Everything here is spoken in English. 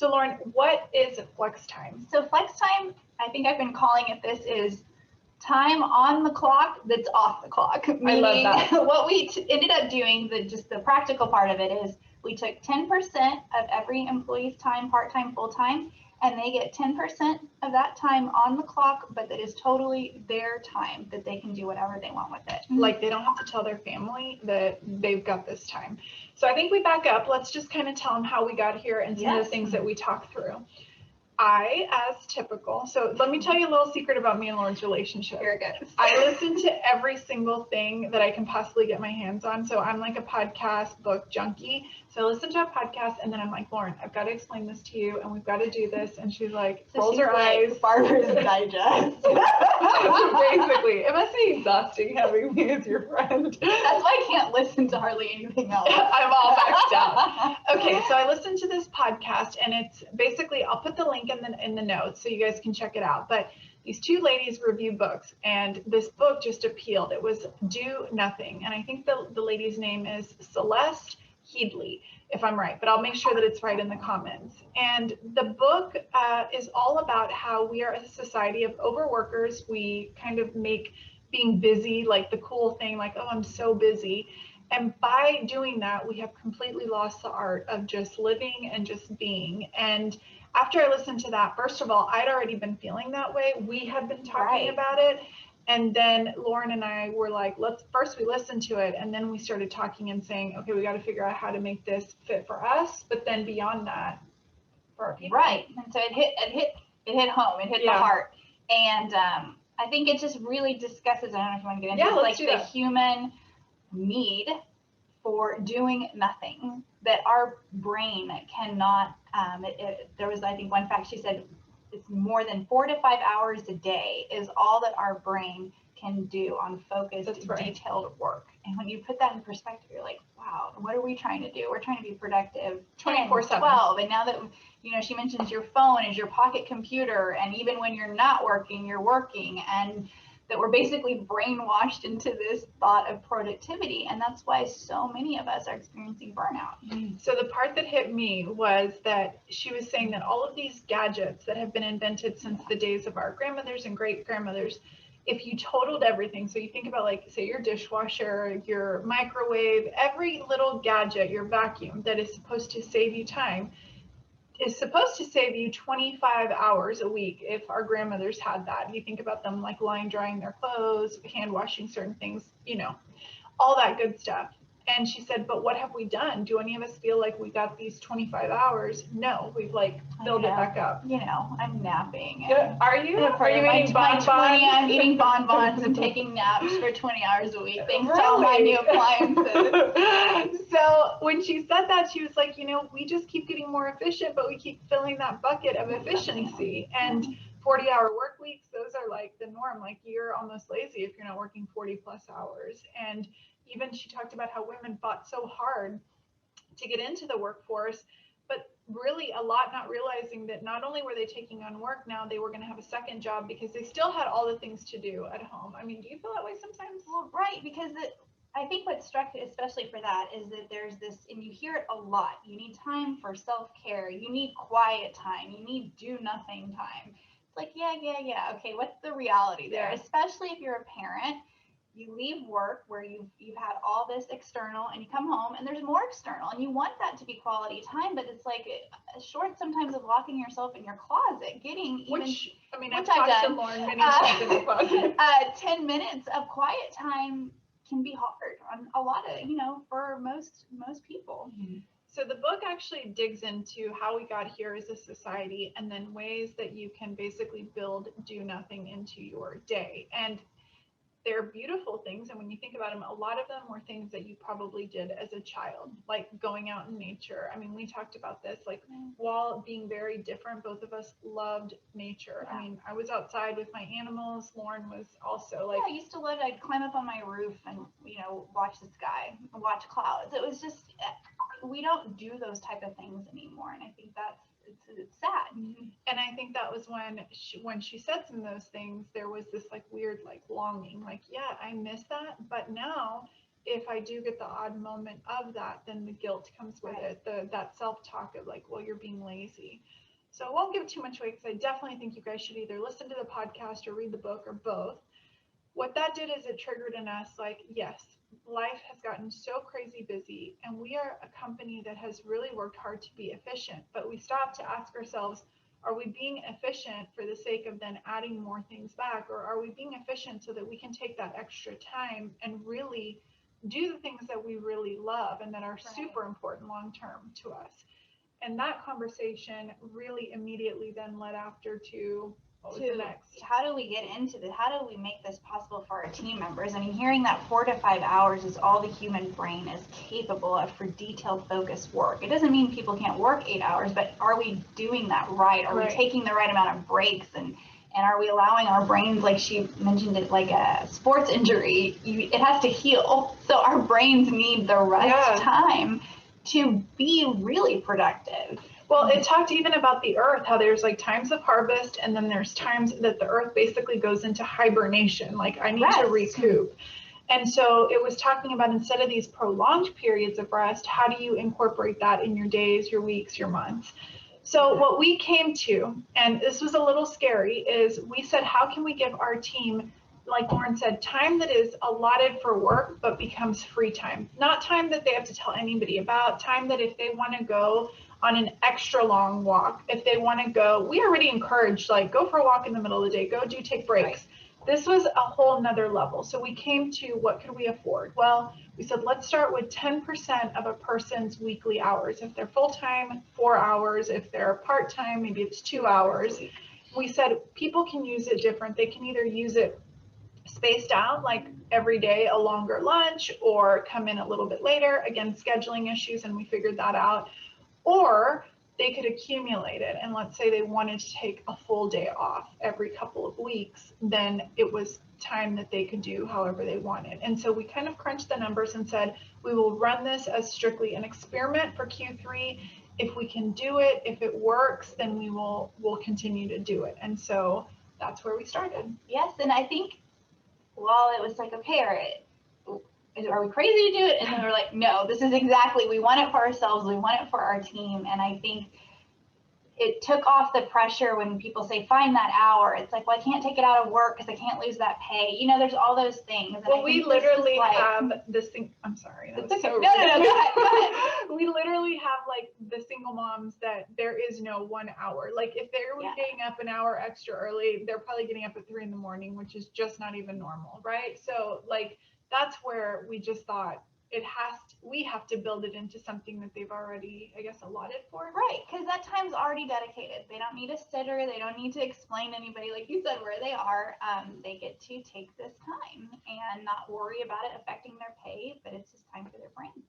So Lauren, what is flex time? So flex time, I think I've been calling it this, is time on the clock that's off the clock. I love that. What we ended up doing, just the practical part of it is we took 10% of every employee's time, part-time, full-time, and they get 10% of that time on the clock, but that is totally their time that they can do whatever they want with it. Like they don't have to tell their family that they've got this time. So I think we back up. Let's just kind of tell them how we got here and some of the things that we talked through. I, as typical, so let me tell you a little secret about me and Lauren's relationship. Here it goes. I listen to every single thing that I can possibly get my hands on. So I'm like a podcast book junkie. So I listen to a podcast and then I'm like, Lauren, I've got to explain this to you and we've got to do this. And she's like, rolls her eyes. Barber's Digest. Basically, it must be exhausting having me as your friend. That's why I can't listen to hardly anything else. I'm all maxed out. Okay, so I listened to this podcast and it's basically, I'll put the link in the notes so you guys can check it out. But these two ladies review books and this book just appealed. It was Do Nothing. And I think the lady's name is Celeste Headlee, if I'm right, but I'll make sure that it's right in the comments. And the book is all about how we are a society of overworkers. We kind of make being busy like the cool thing, like, oh, I'm so busy. And by doing that, we have completely lost the art of just living and just being. And after I listened to that, first of all, I'd already been feeling that way. We had been talking about it. And then Lauren and I were like, we listened to it. And then we started talking and saying, okay, we got to figure out how to make this fit for us. But then beyond that, for our people. Right. And so it hit home, it hit the heart. And I think it just really discusses, I don't know if you want to get into like the human need for doing nothing, that our brain cannot, there was, I think one fact she said, it's more than 4 to 5 hours a day is all that our brain can do on focused, detailed work. And when you put that in perspective, you're like, wow, what are we trying to do? We're trying to be productive 24/7. 12. And now that, she mentions your phone is your pocket computer. And even when you're not working, you're working. And that we're basically brainwashed into this thought of productivity. And that's why so many of us are experiencing burnout. So the part that hit me was that she was saying that all of these gadgets that have been invented since the days of our grandmothers and great grandmothers, if you totaled everything, so you think about like, say your dishwasher, your microwave, every little gadget, your vacuum that is supposed to save you time, is supposed to save you 25 hours a week if our grandmothers had that. You think about them like line drying their clothes, hand washing certain things, all that good stuff. And she said, but what have we done? Do any of us feel like we got these 25 hours? No, we've like filled it back up. I'm napping. Are you? Are you eating bonbons? I'm eating bonbons and taking naps for 20 hours a week thanks to all my new appliances. So when she said that, she was like, we just keep getting more efficient, but we keep filling that bucket of efficiency. And 40-hour work weeks, those are like the norm. Like you're almost lazy if you're not working 40 plus hours. And even she talked about how women fought so hard to get into the workforce, but really a lot not realizing that not only were they taking on work, now they were going to have a second job because they still had all the things to do at home. I mean, do you feel that way sometimes? Well, right, because I think what struck, especially for that, is that there's this, and you hear it a lot, you need time for self-care, you need quiet time, you need do nothing time. It's like, yeah, okay, what's the reality there? Especially if you're a parent. You leave work where you've had all this external and you come home and there's more external and you want that to be quality time, but it's like short sometimes of locking yourself in your closet, getting even, I've talked to Lauren many times in the closet. 10 minutes of quiet time can be hard on a lot of, for most people. So the book actually digs into how we got here as a society and then ways that you can basically build do nothing into your day. And they're beautiful things. And when you think about them, a lot of them were things that you probably did as a child, like going out in nature. I mean, we talked about this, like while being very different, both of us loved nature. I mean, I was outside with my animals. Lauren was also like, I used to love it. I'd climb up on my roof and, watch the sky, watch clouds. It was just, we don't do those type of things anymore. And I think it's sad. And I think that was when she said some of those things, there was this like weird like longing, like, yeah, I miss that. But now if I do get the odd moment of that, then the guilt comes with it. That self-talk of like, well, you're being lazy. So I won't give too much away because I definitely think you guys should either listen to the podcast or read the book or both. What that did is it triggered in us like, yes, life has gotten so crazy busy, and we are a company that has really worked hard to be efficient, but we stopped to ask ourselves, are we being efficient for the sake of then adding more things back, or are we being efficient so that we can take that extra time and really do the things that we really love and that are super important long term to us? And that conversation really immediately then led after to what was the next? How do we get into this? How do we make this possible for our team members? I mean, hearing that 4 to 5 hours is all the human brain is capable of for detailed focused work. It doesn't mean people can't work 8 hours, but are we doing that right? Are we taking the right amount of breaks, and are we allowing our brains, like she mentioned it, like a sports injury, it has to heal. So our brains need the rest time to be really productive. Well, it talked even about the earth, how there's like times of harvest, and then there's times that the earth basically goes into hibernation, like I need to recoup. And so it was talking about, instead of these prolonged periods of rest, how do you incorporate that in your days, your weeks, your months? So what we came to, and this was a little scary, is we said, how can we give our team, like Lauren said, time that is allotted for work but becomes free time? Not time that they have to tell anybody about, time that if they want to go on an extra long walk, if they want to go, we already encourage, like, go for a walk in the middle of the day, take breaks. This was a whole nother level. So we came to, what could we afford? Well, we said, let's start with 10% of a person's weekly hours. If they're full-time, 4 hours. If they're part-time, maybe it's 2 hours. We said people can use it different. They can either use it spaced out, like every day a longer lunch, or come in a little bit later. Again, scheduling issues, and we figured that out. Or they could accumulate it, and let's say they wanted to take a full day off every couple of weeks, then it was time that they could do however they wanted. And so we kind of crunched the numbers and said, we will run this as strictly an experiment for Q3. If we can do it, if it works, then we'll continue to do it. And so that's where we started. Yes, and I think while it was like, okay, are we crazy to do it? And then we're like, no, this is exactly, we want it for ourselves, we want it for our team. And I think it took off the pressure when people say, find that hour. It's like, well, I can't take it out of work because I can't lose that pay. You know, there's all those things. And well, we literally have this thing. I'm sorry. That's okay. So no, go ahead. We literally have like the single moms that there is no 1 hour. Like if they're getting up an hour extra early, they're probably getting up at 3 a.m, which is just not even normal, right? So like, that's where we just thought we have to build it into something that they've already, I guess, allotted for. Right, because that time's already dedicated. They don't need a sitter. They don't need to explain to anybody, like you said, where they are. They get to take this time and not worry about it affecting their pay, but it's just time for their brain.